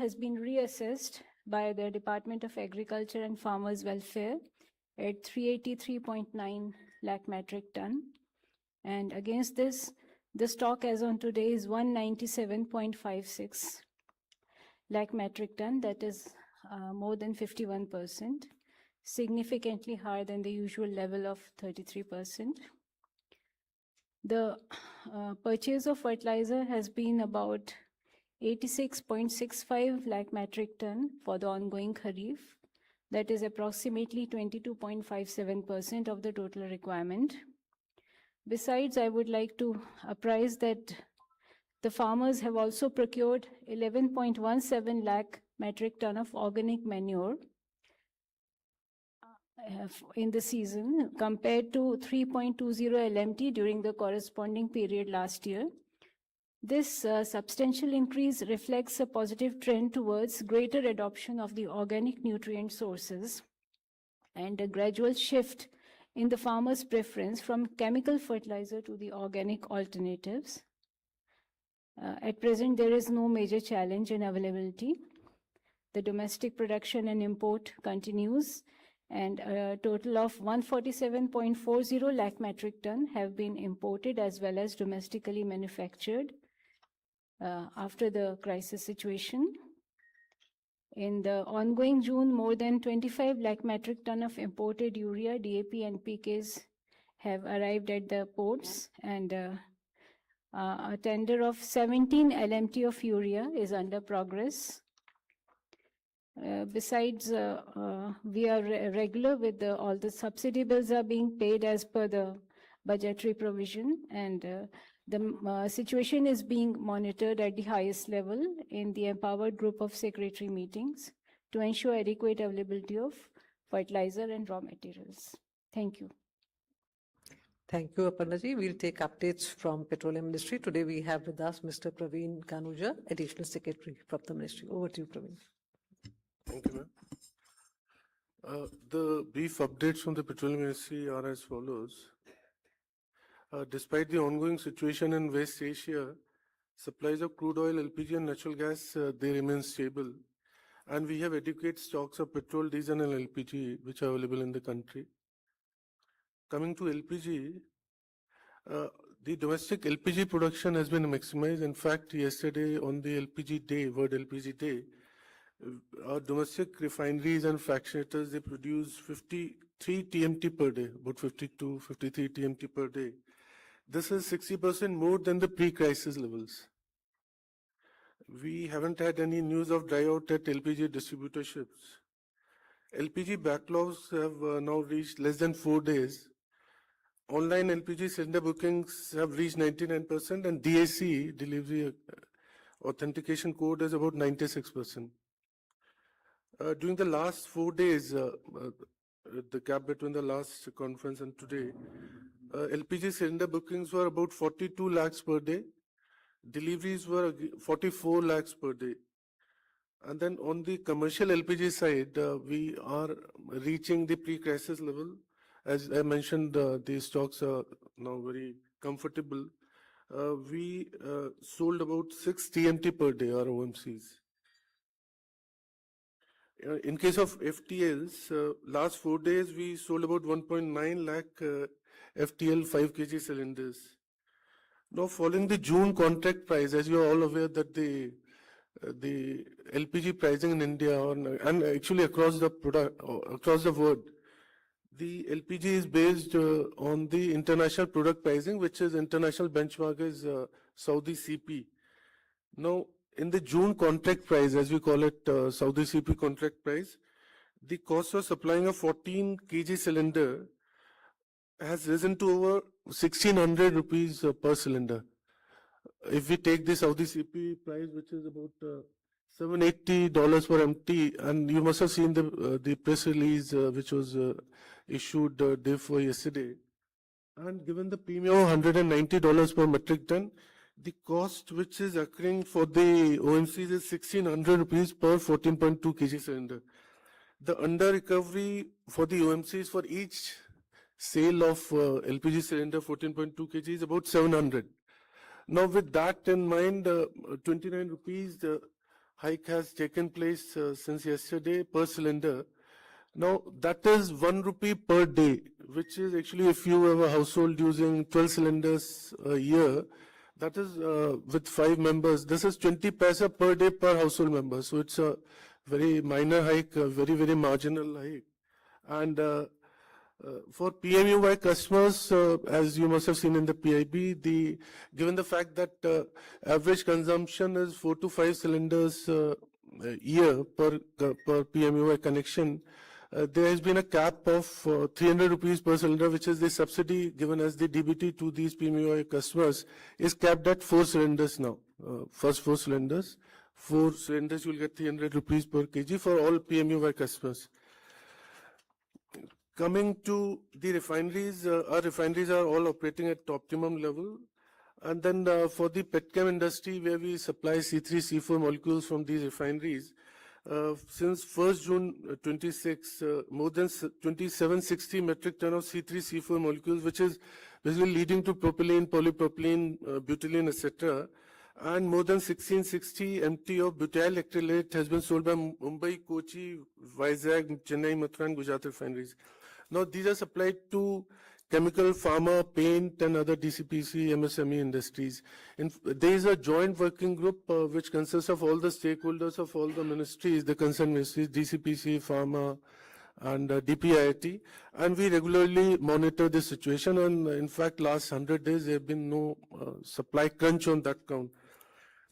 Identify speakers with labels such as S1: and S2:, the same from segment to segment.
S1: has been reassessed by the Department of Agriculture and Farmers Welfare at 383.9 lakh metric ton. And against this, the stock as on today is 197.56 lakh metric ton, that is more than 51%, significantly higher than the usual level of 33%. The purchase of fertilizer has been about 86.65 lakh metric ton for the ongoing Kharif. That is approximately 22.57% of the total requirement. Besides, I would like to apprise that the farmers have also procured 11.17 lakh metric ton of organic manure in the season, compared to 3.20 LMT during the corresponding period last year. This substantial increase reflects a positive trend towards greater adoption of the organic nutrient sources and a gradual shift in the farmer's preference from chemical fertilizer to the organic alternatives. At present, there is no major challenge in availability. The domestic production and import continues, and a total of 147.40 lakh metric ton have been imported as well as domestically manufactured after the crisis situation. In the ongoing June, more than 25 lakh metric ton of imported urea, DAP, and PKs have arrived at the ports, and a tender of 17 LMT of urea is under progress. Besides, we are regular with all the subsidy bills are being paid as per the budgetary provision, and the situation is being monitored at the highest level in the empowered group of secretary meetings to ensure adequate availability of fertilizer and raw materials. Thank you.
S2: Thank you, Aparnaji. We'll take updates from Petroleum Ministry. Today we have with us Mr. Praveen Kanuja, Additional Secretary from the Ministry. Over to you, Praveen.
S3: Thank you, ma'am. The brief updates from the Petroleum Ministry are as follows. Despite the ongoing situation in West Asia, supplies of crude oil, LPG and natural gas, they remain stable. And we have adequate stocks of petrol, diesel and LPG which are available in the country. Coming to LPG, the domestic LPG production has been maximized. In fact, yesterday on the LPG day, World LPG Day, our domestic refineries and fractionators, they produce 53 TMT per day, about 52, 53 TMT per day. This is 60% more than the pre-crisis levels. We haven't had any news of dry out at LPG distributorships. LPG backlogs have now reached less than 4 days. Online LPG cylinder bookings have reached 99%, and DAC, delivery authentication code, is about 96%. During the last 4 days, the gap between the last conference and today, LPG cylinder bookings were about 42 lakhs per day. Deliveries were 44 lakhs per day. And then on the commercial LPG side, we are reaching the pre-crisis level. As I mentioned, the stocks are now very comfortable. We sold about 6 TMT per day, our OMCs. In case of FTLs, last 4 days we sold about 1.9 lakh FTL 5 kg cylinders. Now, following the June contract price, as you are all aware that the LPG pricing in India and actually across the world, the LPG is based on the international product pricing, which is international benchmark is Saudi CP. Now, in the June contract price, as we call it, Saudi CP contract price, the cost of supplying a 14 kg cylinder has risen to over 1,600 rupees per cylinder. If we take the Saudi CP price, which is about $780 per MT, and you must have seen the press release which was issued day before yesterday, and given the premium of $190 per metric ton, the cost which is occurring for the OMCs is 1,600 rupees per 14.2 kg cylinder. The under recovery for the OMCs for each sale of LPG cylinder 14.2 kg is about 700. Now, with that in mind, 29 rupees hike has taken place since yesterday per cylinder. Now, that is 1 rupee per day, which is actually if you have a household using 12 cylinders a year, that is with 5 members, this is 20 paisa per day per household member. So it's a very minor hike, a very, very marginal hike. And for PMUY customers, as you must have seen in the PIB, given the fact that average consumption is 4 to 5 cylinders a year per PMUY connection, there has been a cap of 300 rupees per cylinder, which is the subsidy given as the DBT to these PMUY customers, is capped at 4 cylinders now. First 4 cylinders. 4 cylinders, you will get 300 rupees per kg for all PMUY customers. Coming to the refineries, our refineries are all operating at optimum level. And then for the petchem industry, where we supply C3, C4 molecules from these refineries, since 1st June 26, more than 2760 metric ton of C3, C4 molecules, which is basically leading to propylene, polypropylene, butylene, etc. And more than 1660 MT of butyl acrylate has been sold by Mumbai, Kochi, Vizag, Chennai, Mathura, and Gujarat refineries. Now, these are supplied to chemical, pharma, paint, and other DCPC, MSME industries. There is a joint working group which consists of all the stakeholders of all the ministries, the concerned ministries, DCPC, pharma, and DPIIT, and we regularly monitor the situation. And in fact, last 100 days, there have been no supply crunch on that count.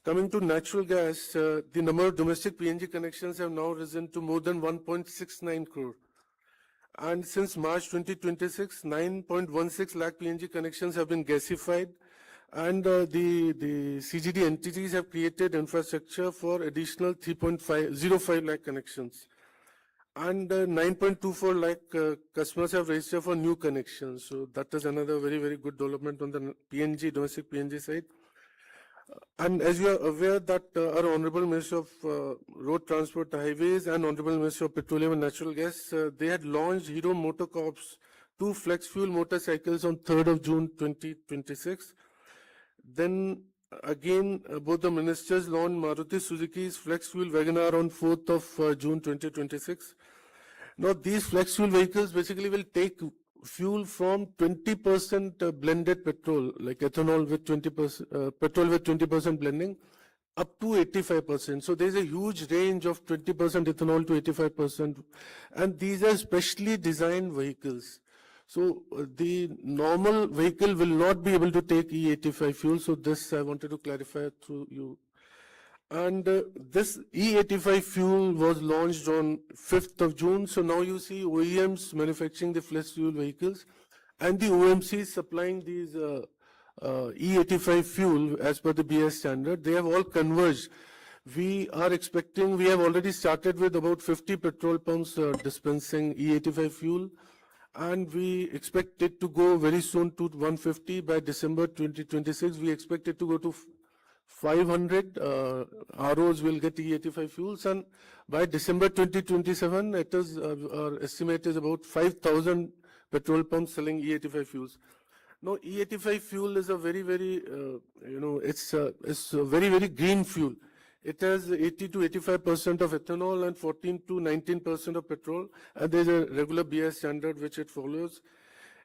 S3: Coming to natural gas, the number of domestic PNG connections have now risen to more than 1.69 crore. And since March 2026, 9.16 lakh PNG connections have been gasified, and the CGD entities have created infrastructure for additional 3.05 lakh connections. And 9.24 lakh customers have registered for new connections. So that is another very, very good development on the PNG, domestic PNG side. And as you are aware that our Honorable Minister of Road Transport, Highways, and Honorable Minister of Petroleum and Natural Gas, they had launched Hero Motocorp's 2 flex fuel motorcycles on 3rd of June 2026. Then again, both the ministers launched Maruti Suzuki's flex fuel WagonR on 4th of June 2026. Now, these flex fuel vehicles basically will take fuel from 20% blended petrol, like ethanol with 20%, petrol with 20% blending, up to 85%. So there's a huge range of 20% ethanol to 85%. And these are specially designed vehicles. So the normal vehicle will not be able to take E85 fuel. So this I wanted to clarify through you. And this E85 fuel was launched on 5th of June. So now you see OEMs manufacturing the flex fuel vehicles and the OMCs supplying these E85 fuel as per the BS standard. They have all converged. We are expecting, we have already started with about 50 petrol pumps dispensing E85 fuel. And we expect it to go very soon to 150 by December 2026. We expect it to go to 500 ROs will get E85 fuels, and by December 2027, it is our estimate is about 5,000 petrol pumps selling E85 fuels. Now, E85 fuel is a very, very it's a very, very green fuel. It has 80 to 85% of ethanol and 14 to 19% of petrol, and there is a regular BS standard which it follows.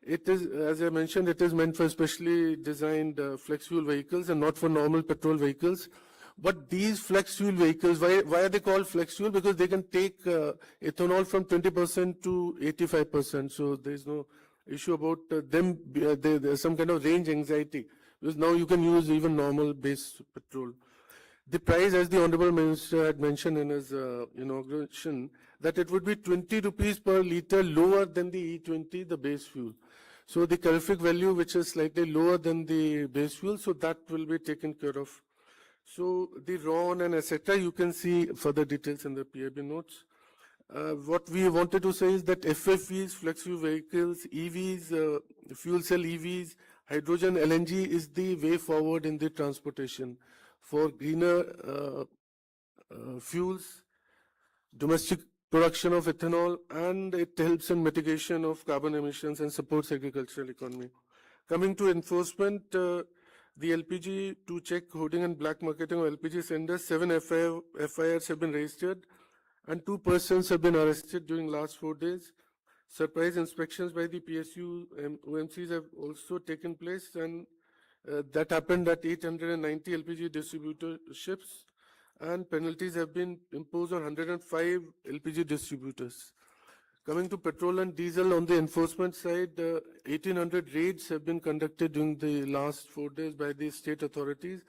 S3: It is, as I mentioned, it is meant for specially designed flex fuel vehicles and not for normal petrol vehicles. But these flex fuel vehicles, why are they called flex fuel? Because they can take ethanol from 20% to 85%. So there is no issue about them. There's some kind of range anxiety. Because now you can use even normal base petrol. The price, as the Honorable Minister had mentioned in his inauguration, that it would be 20 rupees per litre lower than the E20, the base fuel. So the calorific value, which is slightly lower than the base fuel, so that will be taken care of. So the RON and etc., you can see further details in the PIB notes. What we wanted to say is that FFVs, flex fuel vehicles, EVs, fuel cell EVs, hydrogen LNG is the way forward in the transportation for greener fuels, domestic production of ethanol, and it helps in mitigation of carbon emissions and supports agricultural economy. Coming to enforcement, The LPG to check hoarding and black marketing of LPG cylinders, 7 FIRs have been registered and 2 persons have been arrested during last 4 days. Surprise inspections by the PSU OMCs have also taken place, and that happened at 890 LPG distributorships, and penalties have been imposed on 105 LPG distributors. Coming to petrol and diesel, on the enforcement side, 1,800 raids have been conducted during the last 4 days by the state authorities,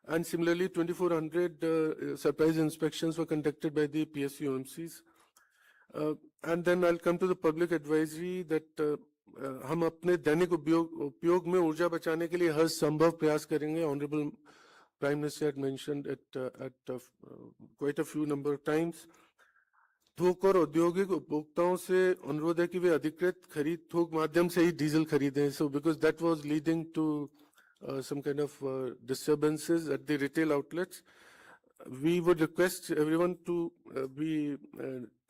S3: and similarly 2,400 surprise inspections were conducted by the PSU OMCs. And then I'll come to the public advisory that हम अपने दैनिक उपयोग में ऊर्जा बचाने के लिए हर संभव प्रयास करेंगे. Honorable Prime Minister had mentioned it at quite a few number of times. थोक और औद्योगिक उपभोक्ताओं से अनुरोध है कि वे अधिकृत खरीद थोक माध्यम से ही डीजल खरीदें. So because that was leading to some kind of disturbances at the retail outlets, we would request everyone to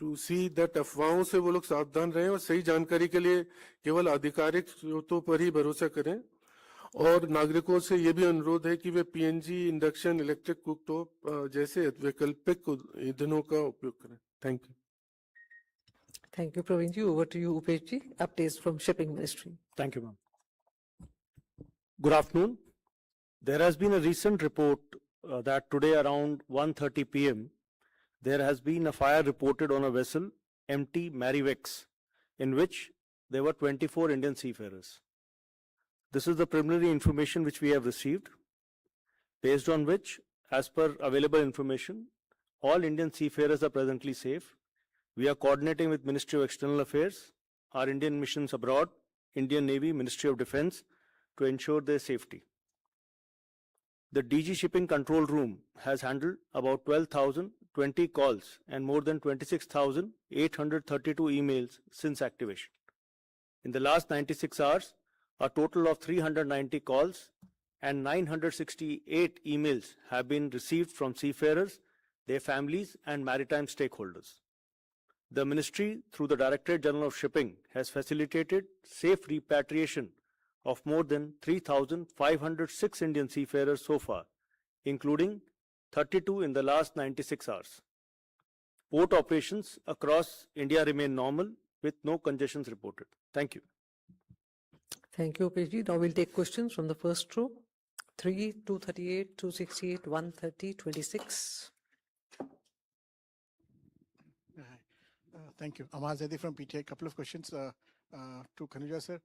S3: to see that अफवाहों से वो लोग सावधान रहें और सही जानकारी के लिए केवल आधिकारिक स्रोतों पर ही भरोसा करें. और नागरिकों से ये भी अनुरोध है कि वे पीएनजी, इंडक्शन, इलेक्ट्रिक कुकटॉप जैसे वैकल्पिक ईंधनों का उपयोग करें. Thank you.
S2: Thank you, Praveen ji. Over to you, Upesh ji. Updates from Shipping Ministry.
S4: Thank you, ma'am. Good afternoon. There has been a recent report that today around 1:30 p.m. there has been a fire reported on a vessel, MT Marivex, in which there were 24 Indian seafarers. This is the preliminary information which we have received, based on which, as per available information, all Indian seafarers are presently safe. We are coordinating with Ministry of External Affairs, our Indian missions abroad, Indian Navy, Ministry of Defense, to ensure their safety. The DG Shipping Control Room has handled about 12,020 calls and more than 26,832 emails since activation. In the last 96 hours, a total of 390 calls and 968 emails have been received from seafarers, their families, and maritime stakeholders. The Ministry, through the Directorate General of Shipping, has facilitated safe repatriation of more than 3,506 Indian seafarers so far, including 32 in the last 96 hours. Port operations across India remain normal with no congestions reported. Thank you.
S2: Thank you, Upesh ji. Now we'll take questions from the first row. 3, 238, 268, 130, 26.
S5: Thank you. Amar Zaidi from PTI. A couple of questions to Khanuja sir.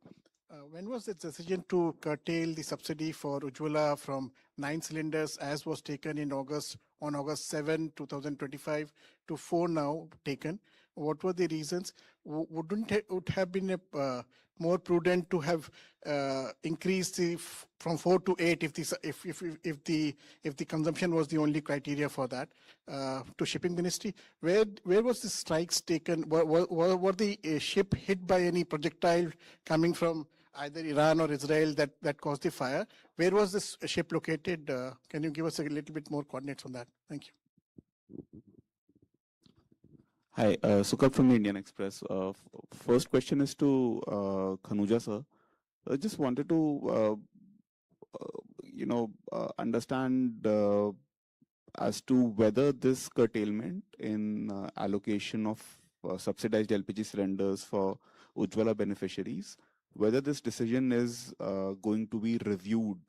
S5: When was the decision to curtail the subsidy for Ujjwala from 9 cylinders, as was taken in August, on August 7, 2025, to 4 now taken? What were the reasons? Wouldn't it would have been more prudent to have increased from 4 to 8 if the consumption was the only criteria for that? To Shipping Ministry, where was the strikes taken? Were the ship hit by any projectile coming from either Iran or Israel that caused the fire? Where was this ship located? Can you give us a little bit more coordinates on that? Thank you.
S6: Hi, Sukal from the Indian Express. First question is to Khanuja sir. I just wanted to, understand as to whether this curtailment in allocation of subsidized LPG cylinders for Ujjwala beneficiaries, whether this decision is going to be reviewed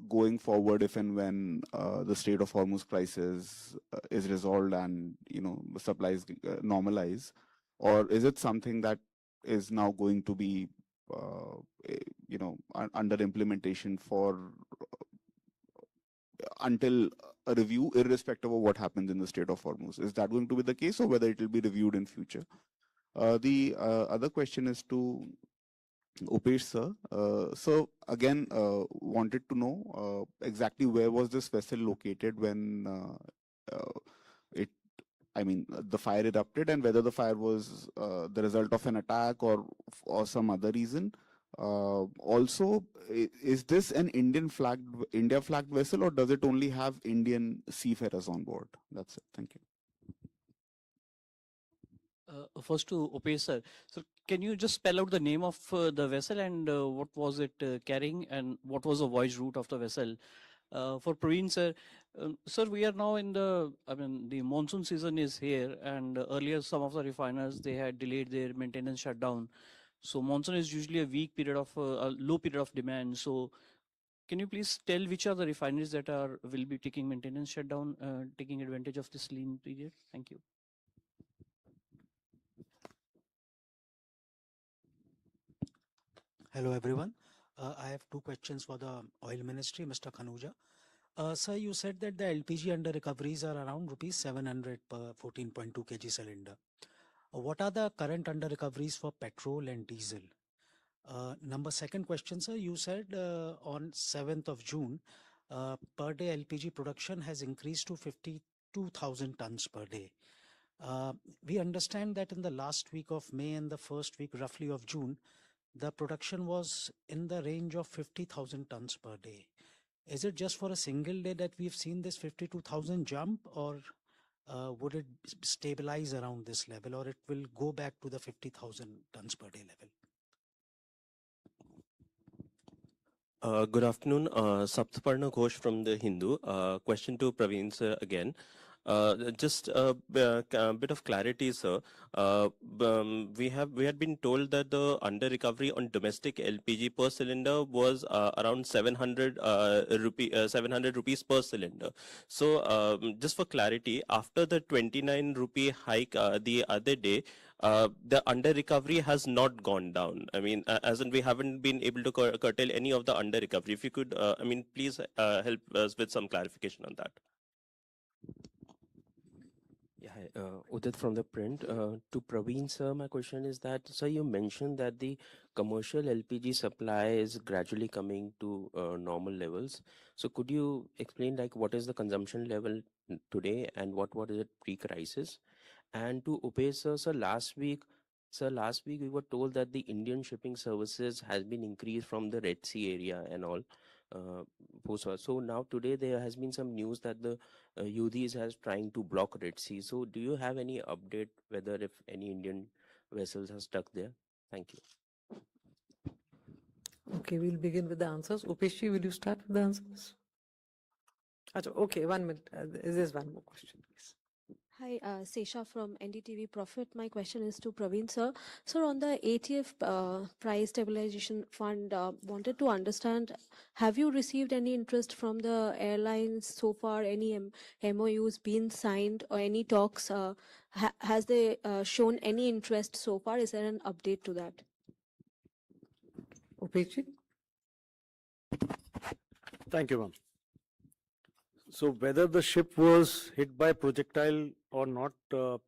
S6: going forward if and when the Strait of Hormuz crisis is resolved and supplies normalize, or is it something that is now going to be under implementation for until a review, irrespective of what happens in the Strait of Hormuz? Is that going to be the case, or whether it will be reviewed in future? The other question is to Upesh sir. So again, wanted to know exactly where was this vessel located when the fire erupted, and whether the fire was the result of an attack or some other reason. Also, is this an India flagged vessel, or does it only have Indian seafarers on board? That's it. Thank you.
S7: First to Upesh sir. So can you just spell out the name of the vessel and what was it carrying and what was the voyage route of the vessel? For Praveen sir, sir, we are now in the monsoon season is here, and earlier some of the refiners, they had delayed their maintenance shutdown. So monsoon is usually a weak period of, a low period of demand. So can you please tell which are the refineries that will be taking maintenance shutdown, taking advantage of this lean period? Thank you.
S8: Hello, everyone. I have two questions for the Oil Ministry, Mr. Khanuja. Sir, you said that the LPG under recoveries are around rupees 700 per 14.2 kg cylinder. What are the current under recoveries for petrol and diesel? Second question, sir, you said on 7th of June, per day LPG production has increased to 52,000 tons per day. We understand that in the last week of May and the first week roughly of June, the production was in the range of 50,000 tons per day. Is it just for a single day that we've seen this 52,000 jump, or would it stabilize around this level, or it will go back to the 50,000 tons per day level?
S9: Good afternoon, Saptaparna Ghosh from the Hindu. Question to Praveen sir again. Just a bit of clarity, sir. We had been told that the under recovery on domestic LPG per cylinder was around 700 rupees per cylinder. So just for clarity, after the 29 rupee hike the other day, the under recovery has not gone down. I mean, as in we haven't been able to curtail any of the under recovery. If you could, please help us with some clarification on that. Yeah, hi, Udit from the print. To Praveen sir, my question is that, sir, you mentioned that the commercial LPG supply is gradually coming to normal levels. So could you explain like what is the consumption level today and what is it pre-crisis? And to Upesh sir, last week we were told that the Indian shipping services has been increased from the Red Sea area and all. So now today there has been some news that the Houthis has trying to block Red Sea. So do you have any update whether if any Indian vessels are stuck there? Thank you.
S2: Okay, we'll begin with the answers. Upeshi, will you start with the answers? Okay, 1 minute. There's one more question, please.
S10: Hi, Sesha from NDTV Profit. My question is to Praveen sir. Sir, on the ATF Price Stabilization Fund, wanted to understand, have you received any interest from the airlines so far? Any MOUs been signed or any talks? Has they shown any interest so far? Is there an update to that?
S2: Upeshi?
S4: Thank you, ma'am. So whether the ship was hit by projectile or not,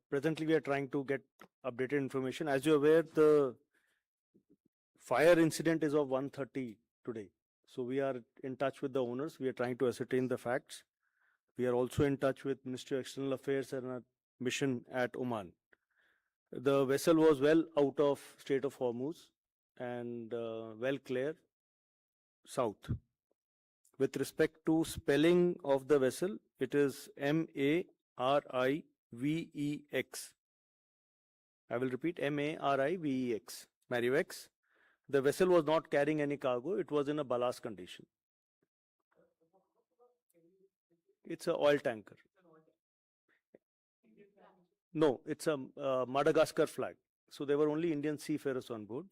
S4: presently we are trying to get updated information. As you're aware, the fire incident is of 1:30 today. So we are in touch with the owners. We are trying to ascertain the facts. We are also in touch with Ministry of External Affairs and a mission at Oman. The vessel was well out of Strait of Hormuz and well clear south. With respect to spelling of the vessel, it is MARIVEX. I will repeat, MARIVEX, Marivex. The vessel was not carrying any cargo. It was in a ballast condition. It's an oil tanker. No, it's a Madagascar flag. So there were only Indian seafarers on board.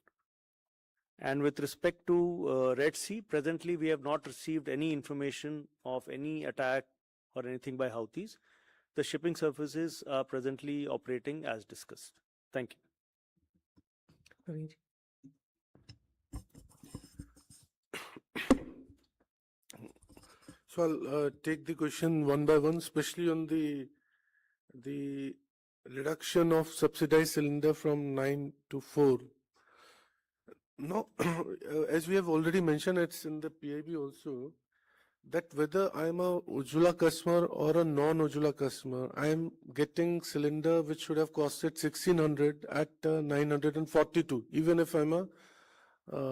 S4: And with respect to Red Sea, presently we have not received any information of any attack or anything by Houthis. The shipping services are presently operating as discussed. Thank
S2: you.
S3: So I'll take the question one by one, especially on the reduction of subsidized cylinder from 9 to 4. Now, as we have already mentioned, it's in the PIB also, that whether I'm a Ujjwala customer or a non-Ujjwala customer, I'm getting cylinder which should have costed 1600 at 942, even if I'm a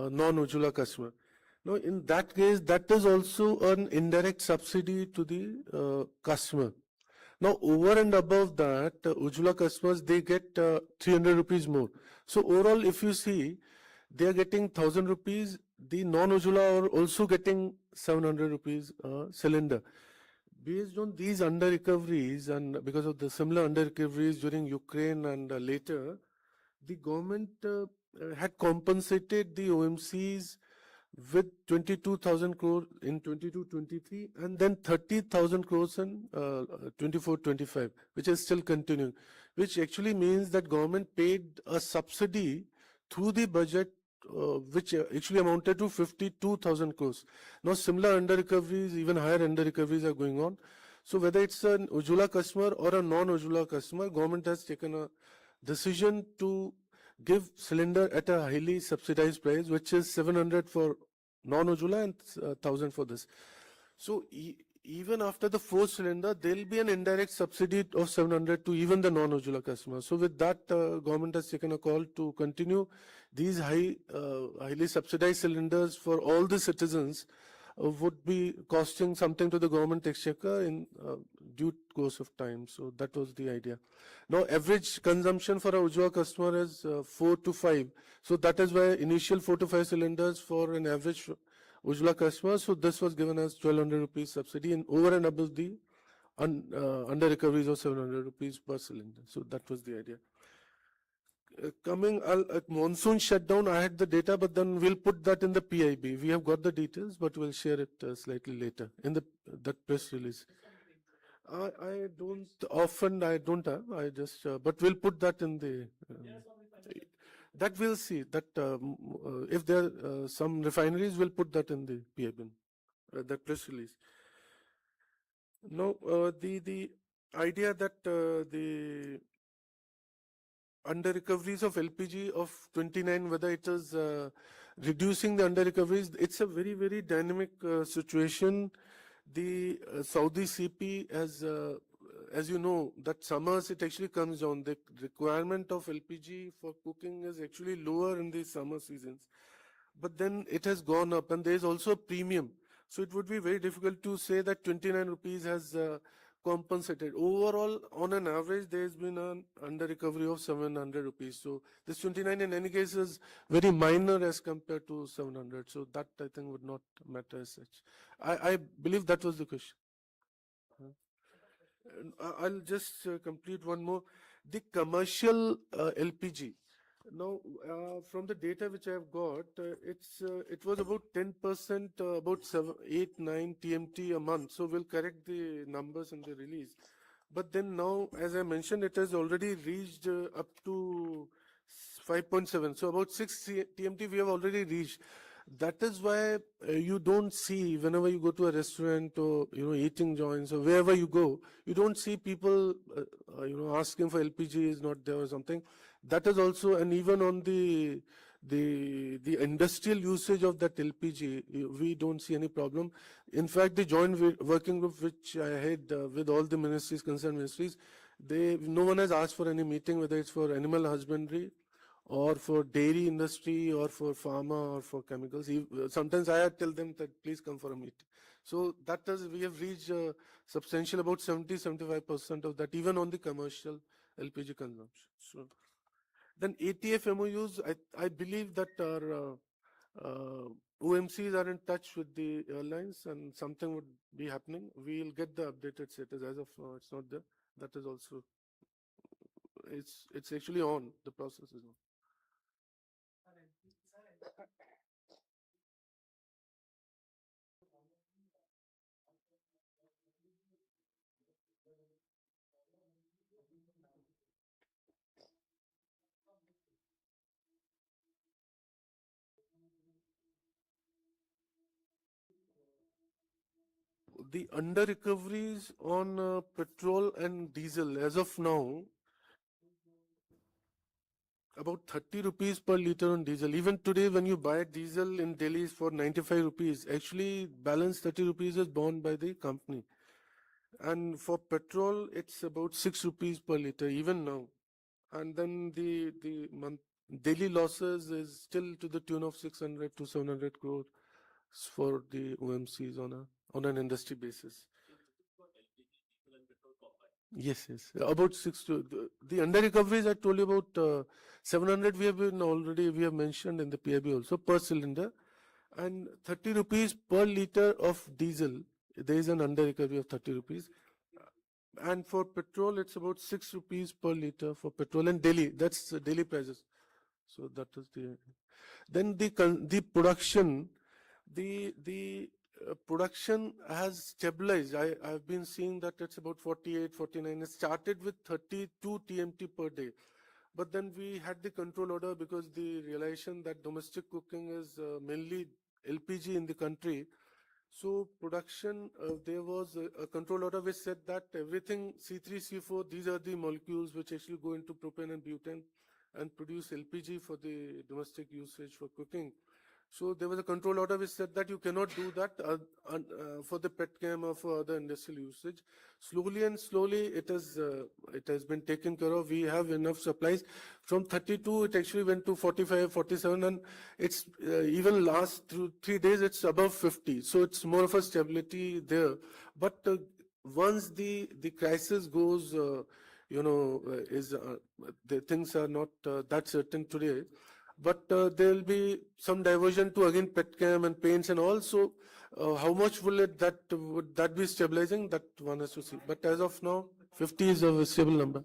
S3: non-Ujjwala customer. Now, in that case, that is also an indirect subsidy to the customer. Now, over and above that, Ujjwala customers, they get 300 rupees more. So overall, if you see, they are getting 1,000 rupees. The non-Ujjwala are also getting 700 rupees cylinder. Based on these under recoveries and because of the similar under recoveries during Ukraine and later, the government had compensated the OMCs with 22,000 crore in 22-23 and then 30,000 crores in 24-25, which is still continuing, which actually means that government paid a subsidy through the budget which actually amounted to 52,000 crores. Now similar under recoveries, even higher under recoveries are going on. So whether it's an Ujjwala customer or a non-Ujjwala customer, government has taken a decision to give cylinder at a highly subsidized price, which is 700 for non-Ujjwala and 1,000 for this. So even after the fourth cylinder, there will be an indirect subsidy of 700 to even the non-Ujjwala customers. So with that, government has taken a call to continue these highly subsidized cylinders for all the citizens would be costing something to the government exchequer in due course of time. So that was the idea. Now, average consumption for a Ujjwala customer is 4 to 5. So that is why initial 4 to 5 cylinders for an average Ujjwala customer. So this was given as 1,200 rupees subsidy and over and above the under recoveries of 700 rupees per cylinder. So that was the idea. Coming at monsoon shutdown, I had the data, but then we'll put that in the PIB. We have got the details, but we'll share it slightly later in that press release. I don't have, I just, but we'll put that in the, that we'll see, that if there are some refineries, we'll put that in the PIB, that press release. Now, the idea that the under recoveries of LPG of 29, whether it is reducing the under recoveries, it's a very, very dynamic situation. The Saudi CP has, as you know, that summers it actually comes down. The requirement of LPG for cooking is actually lower in the summer seasons. But then it has gone up and there is also a premium. So it would be very difficult to say that 29 rupees has compensated. Overall, on an average, there has been an under recovery of 700 rupees. So this 29 in any case is very minor as compared to 700. So that I think would not matter as such. I believe that was the question. I'll just complete one more. The commercial LPG. Now, from the data which I have got, it was about 10%, about 7, 8, 9 TMT a month. So we'll correct the numbers in the release. But then now, as I mentioned, it has already reached up to 5.7. So about 6 TMT we have already reached. That is why you don't see whenever you go to a restaurant or eating joints or wherever you go, you don't see people asking for LPG is not there or something. That is also, and even on the industrial usage of that LPG, we don't see any problem. In fact, the joint working group which I had with all the ministries, concerned ministries, no one has asked for any meeting, whether it's for animal husbandry or for dairy industry or for pharma or for chemicals. Sometimes I tell them that please come for a meeting. So that is, we have reached substantial about 70-75% of that, even on the commercial LPG consumption. So then ATF MOUs, I believe that our OMCs are in touch with the airlines and something would be happening. We'll get the updated status. As of now, it's not there. That is also, it's actually on, the process is on. The under recoveries on petrol and diesel as of now, about 30 rupees per liter on diesel. Even today, when you buy diesel in Delhi for 95 rupees, actually balance 30 rupees is borne by the company. And for petrol, it's about 6 rupees per liter, even now. And then the daily losses is still to the tune of 600 to 700 crore for the OMCs on an industry basis. Yes, yes. About the under recoveries I told you about 700 we have mentioned in the PIB also per cylinder, and 30 rupees per liter of diesel. There is an under recovery of 30 rupees. And for petrol, it's about 6 rupees per liter for petrol and daily. That's daily prices. So that is then the production, the production has stabilized. I've been seeing that it's about 48, 49. It started with 32 TMT per day. But then we had the control order because the realization that domestic cooking is mainly LPG in the country. So production, there was a control order which said that everything C3, C4, these are the molecules which actually go into propane and butane and produce LPG for the domestic usage for cooking. So there was a control order which said that you cannot do that for the petchem or for other industrial usage. Slowly and slowly it has been taken care of. We have enough supplies. From 32 it actually went to 45, 47, and it's even last 3 days it's above 50. So it's more of a stability there. But once the crisis goes, the things are not that certain today. But there will be some diversion to again petchem and paints and also how much would that be stabilizing? That one has to see. But as of now, 50 is a stable number.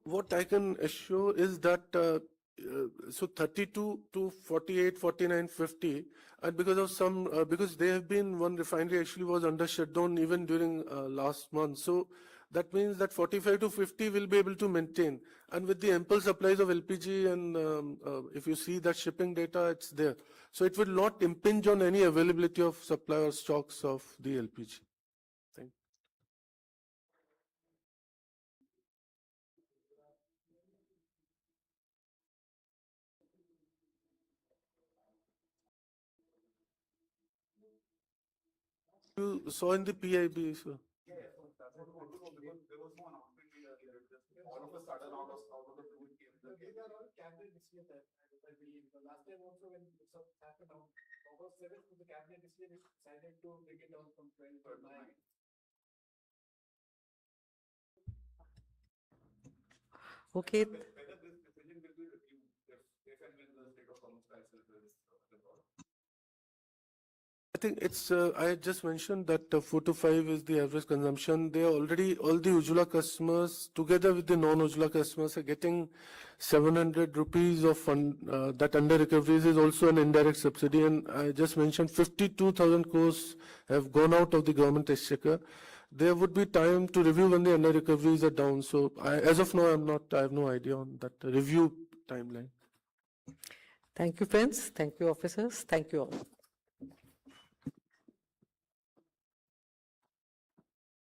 S3: What I can assure is that so 32 to 48, 49, 50, and because of some, because there have been one refinery actually was under shutdown even during last month. So that means that 45 to 50 will be able to maintain. And with the ample supplies of LPG and if you see that shipping data, it's there. So it will not impinge on any availability of supply or stocks of the LPG. Thank you. You saw in the PIB, so.
S2: Okay.
S3: I think it's, I just mentioned that 4 to 5 is the average consumption. They are already, all the Ujjwala customers, together with the non-Ujjwala customers, are getting 700 rupees of fund, that under recoveries is also an indirect subsidy. And I just mentioned 52,000 crores have gone out of the government exchequer. There would be time to review when the under recoveries are down. So as of now, I have no idea on that review timeline.
S2: Thank you, friends. Thank you, officers. Thank you all.